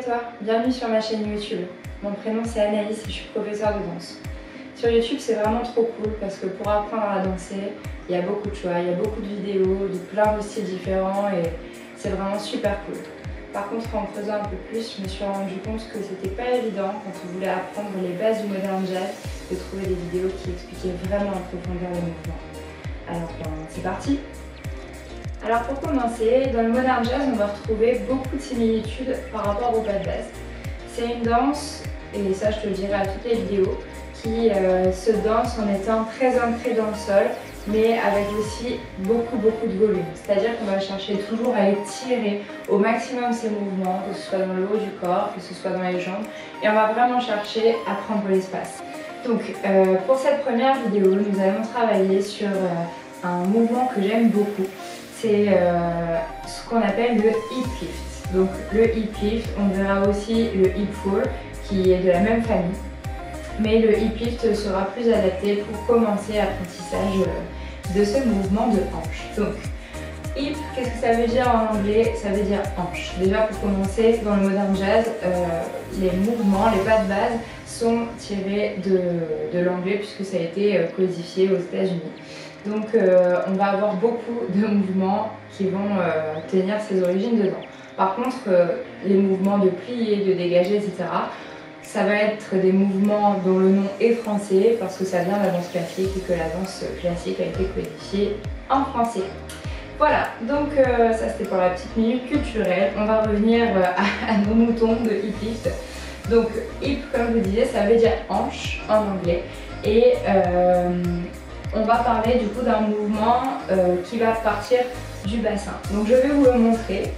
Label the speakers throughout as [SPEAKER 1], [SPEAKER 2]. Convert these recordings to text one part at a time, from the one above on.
[SPEAKER 1] toi, bienvenue sur ma chaîne YouTube. Mon prénom c'est Anaïs et je suis professeure de danse. Sur YouTube c'est vraiment trop cool parce que pour apprendre à danser, il y a beaucoup de choix, il y a beaucoup de vidéos, de plein de styles différents et c'est vraiment super cool. Par contre, en creusant un peu plus, je me suis rendu compte que c'était pas évident quand on voulait apprendre les bases du modern jazz de trouver des vidéos qui expliquaient vraiment en profondeur les mouvements. Alors c'est parti! Alors pour commencer, dans le modern jazz, on va retrouver beaucoup de similitudes par rapport au pas de base. C'est une danse, et ça je te le dirai à toutes les vidéos, qui se danse en étant très ancrée dans le sol, mais avec aussi beaucoup de volume. C'est-à-dire qu'on va chercher toujours à étirer au maximum ces mouvements, que ce soit dans le haut du corps, que ce soit dans les jambes, et on va vraiment chercher à prendre l'espace. Donc pour cette première vidéo, nous allons travailler sur un mouvement que j'aime beaucoup. C'est ce qu'on appelle le hip lift. Donc le hip lift, on verra aussi le hip fall qui est de la même famille. Mais le hip lift sera plus adapté pour commencer l'apprentissage de ce mouvement de hanche. Donc hip, qu'est-ce que ça veut dire en anglais? Ça veut dire hanche. Déjà pour commencer, dans le modern jazz, les mouvements, les pas de base sont tirés de l'anglais puisque ça a été codifié aux États-Unis. Donc on va avoir beaucoup de mouvements qui vont tenir ses origines dedans. Par contre, les mouvements de plier, de dégager, etc., ça va être des mouvements dont le nom est français parce que ça vient de la danse classique et que la danse classique a été codifiée en français. Voilà, donc ça c'était pour la petite minute culturelle. On va revenir à nos moutons de hip lift. Donc hip, comme je vous disais, ça veut dire hanche en anglais. Et on va parler du coup d'un mouvement qui va partir du bassin. Donc je vais vous le montrer,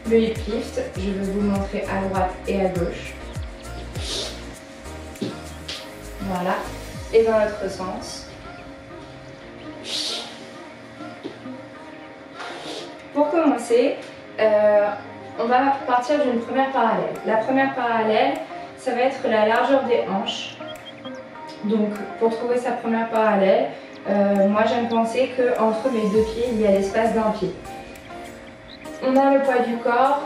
[SPEAKER 1] le hip lift, je vais vous le montrer à droite et à gauche. Voilà, et dans l'autre sens. Pour commencer, on va partir d'une première parallèle. La première parallèle, ça va être la largeur des hanches. Donc pour trouver sa première parallèle, moi j'aime penser qu'entre mes deux pieds, il y a l'espace d'un pied. On a le poids du corps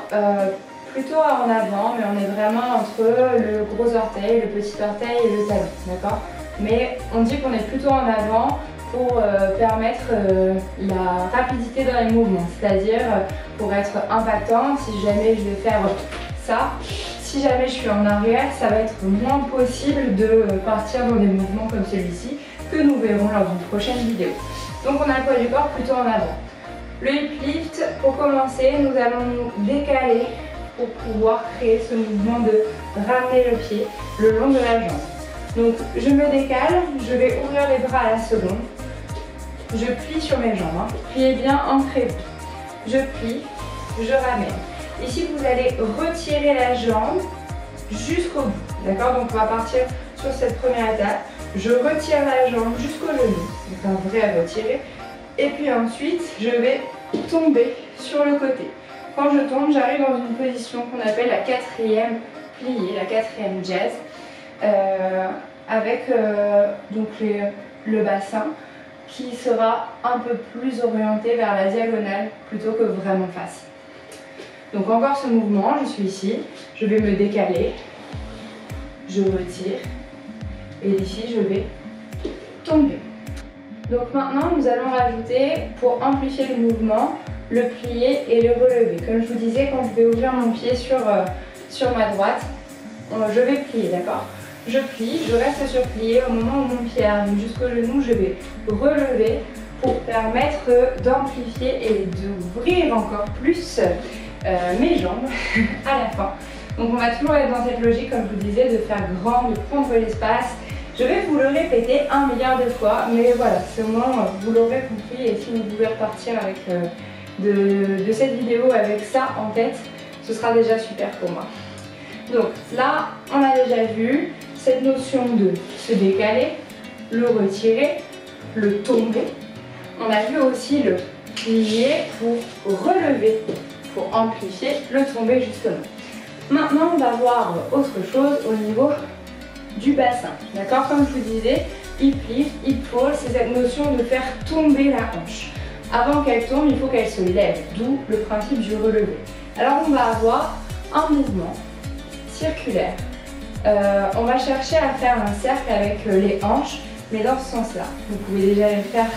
[SPEAKER 1] plutôt en avant, mais on est vraiment entre le gros orteil, le petit orteil et le talon, d'accord? Mais on dit qu'on est plutôt en avant pour permettre la rapidité dans les mouvements, c'est-à-dire pour être impactant, si jamais je vais faire ça, si jamais je suis en arrière, ça va être moins possible de partir dans des mouvements comme celui-ci que nous verrons lors d'une prochaine vidéo. Donc on a le poids du corps plutôt en avant. Le hip lift, pour commencer, nous allons nous décaler pour pouvoir créer ce mouvement de ramener le pied le long de la jambe. Donc je me décale, je vais ouvrir les bras à la seconde, je plie sur mes jambes, hein. Pliez bien, ancrez-vous. Je plie, je ramène. Ici vous allez retirer la jambe jusqu'au bout, d'accord? Donc on va partir sur cette première étape. Je retire la jambe jusqu'au genou, donc un vrai retirer. Et puis ensuite je vais tomber sur le côté. Quand je tombe, j'arrive dans une position qu'on appelle la quatrième pliée, la quatrième jazz, avec donc le bassin qui sera un peu plus orienté vers la diagonale plutôt que vraiment face. Donc encore ce mouvement, je suis ici, je vais me décaler, je retire et ici je vais tomber. Donc maintenant nous allons rajouter, pour amplifier le mouvement, le plier et le relever. Comme je vous disais, quand je vais ouvrir mon pied sur ma droite, je vais plier, d'accord? Je plie, je reste sur plié. Au moment où mon pied arrive jusqu'au genou, je vais relever pour permettre d'amplifier et d'ouvrir encore plus mes jambes à la fin. Donc on va toujours être dans cette logique, comme je vous disais, de faire grand, de prendre l'espace. Je vais vous le répéter 1 milliard de fois, mais voilà, c'est au moins vous l'aurez compris et si vous pouvez repartir avec de cette vidéo avec ça en tête, ce sera déjà super pour moi. Donc là, on a déjà vu cette notion de se décaler, le retirer, le tomber. On a vu aussi le plier pour relever, pour amplifier, le tomber justement. Maintenant, on va voir autre chose au niveau du bassin. D'accord? Comme je vous disais, hip lift, hip fall, c'est cette notion de faire tomber la hanche. Avant qu'elle tombe, il faut qu'elle se lève, d'où le principe du relevé. Alors on va avoir un mouvement circulaire. On va chercher à faire un cercle avec les hanches, mais dans ce sens-là. Vous pouvez déjà le faire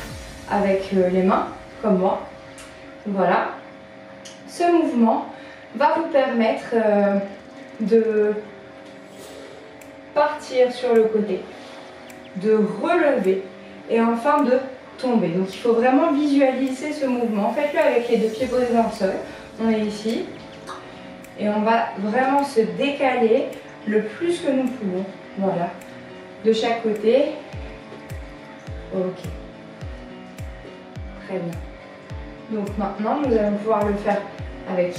[SPEAKER 1] avec les mains, comme moi. Voilà. Ce mouvement va vous permettre de partir sur le côté, de relever et enfin de tomber. Donc il faut vraiment visualiser ce mouvement. Faites-le avec les deux pieds posés dans le sol. On est ici et on va vraiment se décaler le plus que nous pouvons. Voilà. De chaque côté. Ok. Très bien. Donc maintenant, nous allons pouvoir le faire avec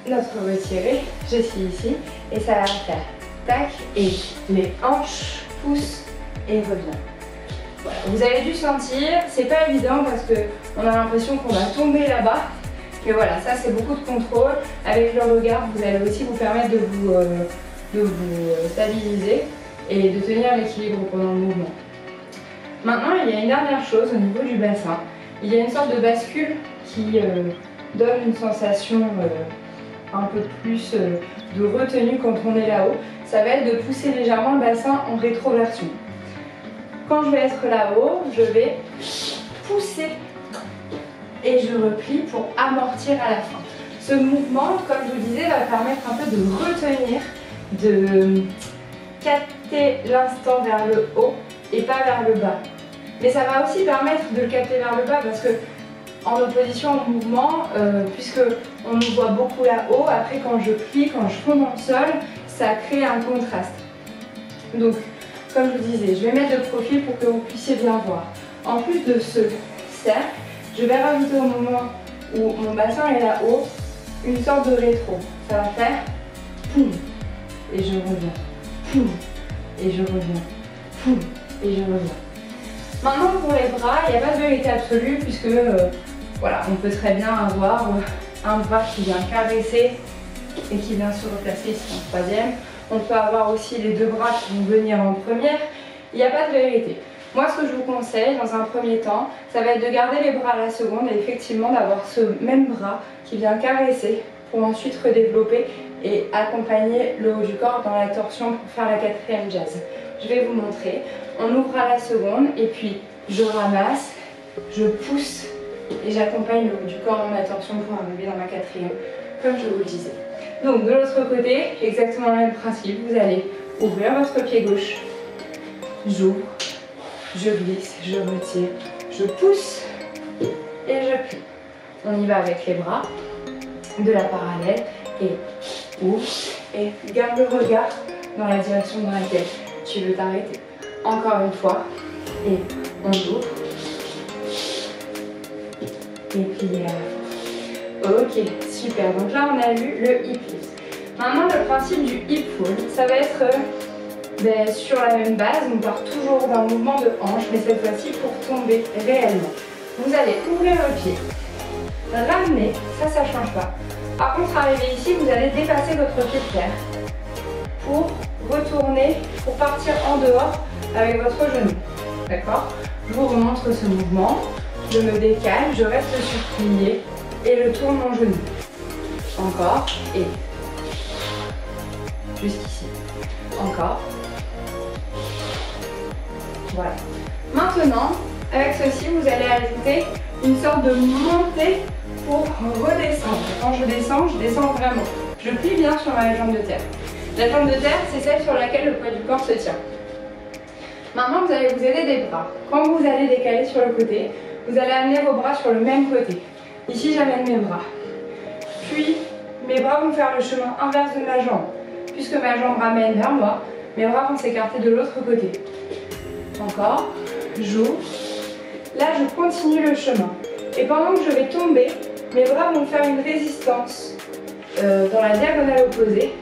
[SPEAKER 1] notre retiré. Je suis ici et ça va faire tac et les hanches poussent et revient. Voilà. Vous avez dû sentir, c'est pas évident parce qu'on a l'impression qu'on va tomber là-bas. Mais voilà, ça c'est beaucoup de contrôle. Avec le regard, vous allez aussi vous permettre de vous stabiliser et de tenir l'équilibre pendant le mouvement. Maintenant, il y a une dernière chose au niveau du bassin. Il y a une sorte de bascule qui donne une sensation un peu plus de retenue quand on est là-haut. Ça va être de pousser légèrement le bassin en rétroversion. Quand je vais être là-haut, je vais pousser et je replie pour amortir à la fin. Ce mouvement, comme je vous disais, va permettre un peu de retenir, de capter l'instant vers le haut et pas vers le bas. Mais ça va aussi permettre de le capter vers le bas parce que en opposition au mouvement, puisque on nous voit beaucoup là-haut, après quand je plie, quand je fonds dans le sol, ça crée un contraste. Donc, comme je vous disais, je vais mettre de profil pour que vous puissiez bien voir. En plus de ce cercle, je vais rajouter au moment où mon bassin est là-haut, une sorte de rétro. Ça va faire poum, et je reviens, poum, et je reviens, poum, et je reviens. Maintenant pour les bras, il n'y a pas de vérité absolue puisque voilà, on peut très bien avoir un bras qui vient caresser et qui vient se replacer ici en troisième. On peut avoir aussi les deux bras qui vont venir en première. Il n'y a pas de vérité. Moi, ce que je vous conseille dans un premier temps, ça va être de garder les bras à la seconde et effectivement d'avoir ce même bras qui vient caresser pour ensuite redévelopper et accompagner le haut du corps dans la torsion pour faire la quatrième jazz. Je vais vous montrer. On ouvre à la seconde et puis je ramasse, je pousse et j'accompagne le haut du corps dans la torsion pour arriver dans ma quatrième, comme je vous le disais. Donc de l'autre côté, exactement le même principe. Vous allez ouvrir votre pied gauche, j'ouvre, je glisse, je retire, je pousse et je plie. On y va avec les bras de la parallèle et ouvre et garde le regard dans la direction dans laquelle tu veux t'arrêter. Encore une fois et on ouvre et plier à la fois. Ok, super. Donc là on a vu le hip lift. Maintenant le principe du hip fold, ça va être sur la même base. On part toujours d'un mouvement de hanche, mais cette fois-ci pour tomber réellement. Vous allez ouvrir le pied, ramener, ça ne change pas. Par contre, arrivé ici, vous allez dépasser votre pied de terre pour retourner, pour partir en dehors avec votre genou. D'accord? Je vous remontre ce mouvement. Je me décale, je reste sur plié et je tourne mon genou. Encore et jusqu'ici. Encore. Voilà. Maintenant, avec ceci, vous allez ajouter une sorte de montée pour redescendre. Quand je descends vraiment. Je plie bien sur ma jambe de terre. La jambe de terre, c'est celle sur laquelle le poids du corps se tient. Maintenant, vous allez vous aider des bras. Quand vous allez décaler sur le côté, vous allez amener vos bras sur le même côté. Ici, j'amène mes bras. Puis, mes bras vont faire le chemin inverse de ma jambe. Puisque ma jambe ramène vers moi, mes bras vont s'écarter de l'autre côté. Encore, j'ouvre. Là, je continue le chemin. Et pendant que je vais tomber, mes bras vont faire une résistance dans la diagonale opposée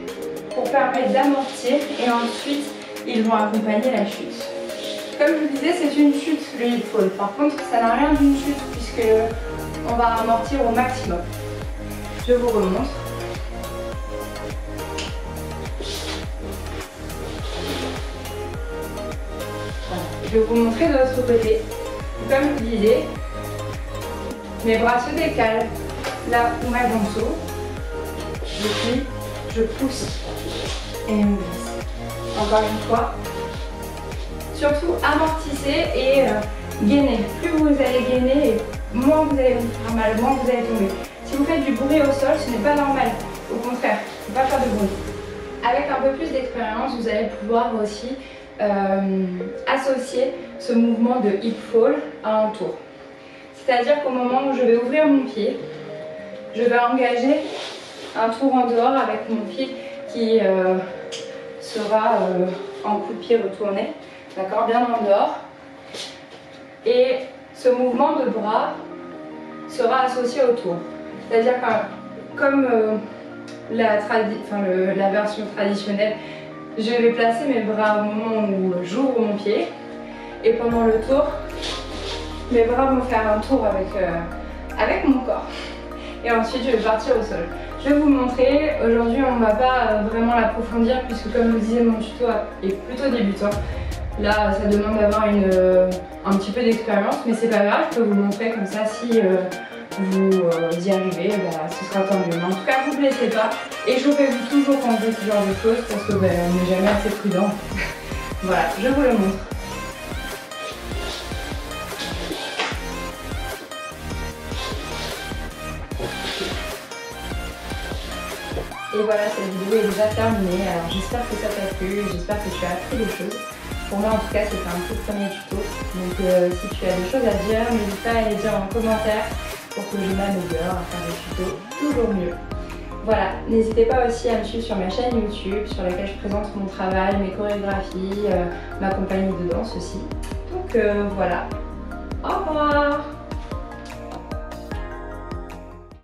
[SPEAKER 1] pour permettre d'amortir et ensuite, ils vont accompagner la chute. Comme je vous disais, c'est une chute, le hip fold. Par contre, ça n'a rien d'une chute puisque on va amortir au maximum. Je vous remontre. Voilà. Je vais vous montrer de l'autre côté. Comme je vous disais, mes bras se décalent là où ma jambe s'ouvre. Je plie, je pousse et une glisse. Encore une fois. Surtout amortissez et gainez. Plus vous allez gainer, moins vous allez vous faire mal, moins vous allez tomber. Si vous faites du bruit au sol, ce n'est pas normal. Au contraire, il ne faut pas faire de bruit. Avec un peu plus d'expérience, vous allez pouvoir aussi associer ce mouvement de hip fall à un tour. C'est-à-dire qu'au moment où je vais ouvrir mon pied, je vais engager un tour en dehors avec mon pied qui sera en coup de pied retourné, d'accord, bien en dehors. Et ce mouvement de bras sera associé au tour. C'est-à-dire que comme la version traditionnelle, je vais placer mes bras au moment où j'ouvre mon pied et pendant le tour, mes bras vont faire un tour avec mon corps. Et ensuite, je vais partir au sol. Je vais vous montrer. Aujourd'hui, on ne va pas vraiment l'approfondir puisque, comme je vous disais, mon tuto est plutôt débutant. Là, ça demande d'avoir un petit peu d'expérience, mais c'est pas grave. Je peux vous montrer comme ça. Si vous y arrivez, bah, ce sera tant mieux. Mais en tout cas, vous ne blessez pas. Et chauffez-vous toujours quand vous faites ce genre de choses parce que on n'est jamais assez prudent. Voilà, je vous le montre. Et voilà, cette vidéo est déjà terminée. Alors j'espère que ça t'a plu, j'espère que tu as appris des choses. Pour moi en tout cas c'était un tout premier tuto. Donc si tu as des choses à dire, n'hésite pas à les dire en commentaire pour que je m'améliore à faire des tutos toujours mieux. Voilà, n'hésitez pas aussi à me suivre sur ma chaîne YouTube sur laquelle je présente mon travail, mes chorégraphies, ma compagnie de danse aussi. Donc voilà, au revoir!